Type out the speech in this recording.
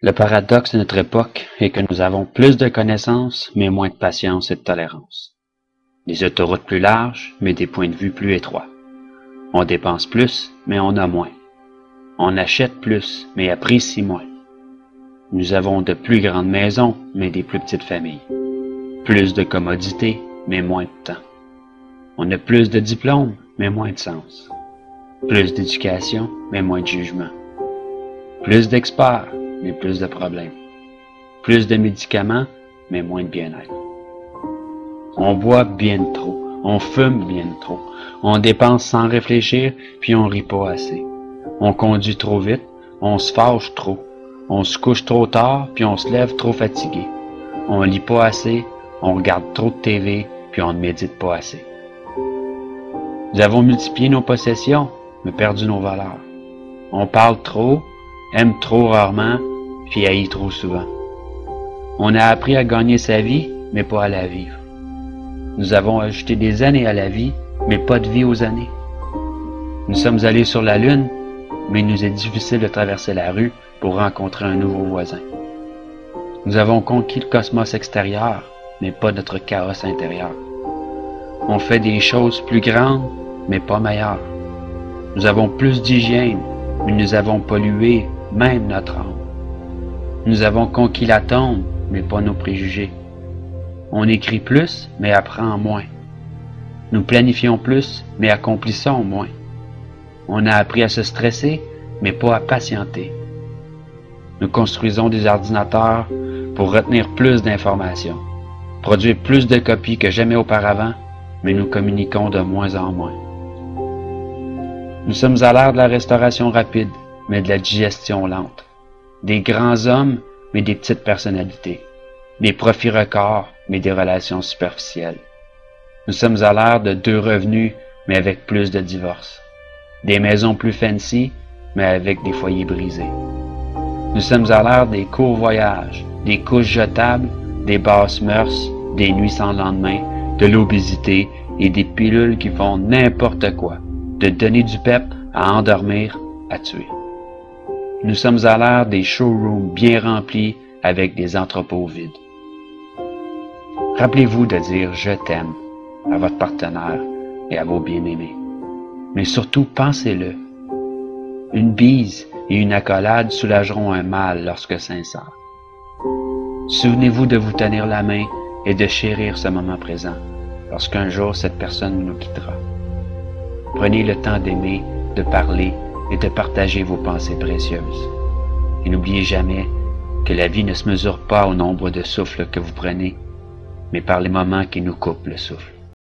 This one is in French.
Le paradoxe de notre époque est que nous avons plus de connaissances, mais moins de patience et de tolérance. Des autoroutes plus larges, mais des points de vue plus étroits. On dépense plus, mais on a moins. On achète plus, mais apprécie moins. Nous avons de plus grandes maisons, mais des plus petites familles. Plus de commodités, mais moins de temps. On a plus de diplômes, mais moins de sens. Plus d'éducation, mais moins de jugement. Plus d'experts, mais plus de problèmes. Plus de médicaments, mais moins de bien-être. On boit bien trop, on fume bien trop, on dépense sans réfléchir, puis on rit pas assez. On conduit trop vite, on se fâche trop, on se couche trop tard, puis on se lève trop fatigué. On lit pas assez, on regarde trop de TV, puis on ne médite pas assez. Nous avons multiplié nos possessions, mais perdu nos valeurs. On parle trop, aime trop rarement, puis haït trop souvent. On a appris à gagner sa vie, mais pas à la vivre. Nous avons ajouté des années à la vie, mais pas de vie aux années. Nous sommes allés sur la Lune, mais il nous est difficile de traverser la rue pour rencontrer un nouveau voisin. Nous avons conquis le cosmos extérieur, mais pas notre chaos intérieur. On fait des choses plus grandes, mais pas meilleures. Nous avons plus d'hygiène, mais nous avons pollué même notre âme. Nous avons conquis l'atome, mais pas nos préjugés. On écrit plus, mais apprend moins. Nous planifions plus, mais accomplissons moins. On a appris à se stresser, mais pas à patienter. Nous construisons des ordinateurs pour retenir plus d'informations, produire plus de copies que jamais auparavant, mais nous communiquons de moins en moins. Nous sommes à l'ère de la restauration rapide, mais de la digestion lente. Des grands hommes, mais des petites personnalités. Des profits records, mais des relations superficielles. Nous sommes à l'ère de 2 revenus, mais avec plus de divorces. Des maisons plus fancy, mais avec des foyers brisés. Nous sommes à l'ère des courts voyages, des couches jetables, des basses mœurs, des nuits sans lendemain, de l'obésité et des pilules qui font n'importe quoi, de donner du pep à endormir, à tuer. Nous sommes à l'ère des showrooms bien remplis avec des entrepôts vides. Rappelez-vous de dire « je t'aime » à votre partenaire et à vos bien-aimés. Mais surtout, pensez-le. Une bise et une accolade soulageront un mal lorsque sincère. Souvenez-vous de vous tenir la main et de chérir ce moment présent lorsqu'un jour cette personne nous quittera. Prenez le temps d'aimer, de parler et de partager vos pensées précieuses. Et n'oubliez jamais que la vie ne se mesure pas au nombre de souffles que vous prenez, mais par les moments qui nous coupent le souffle.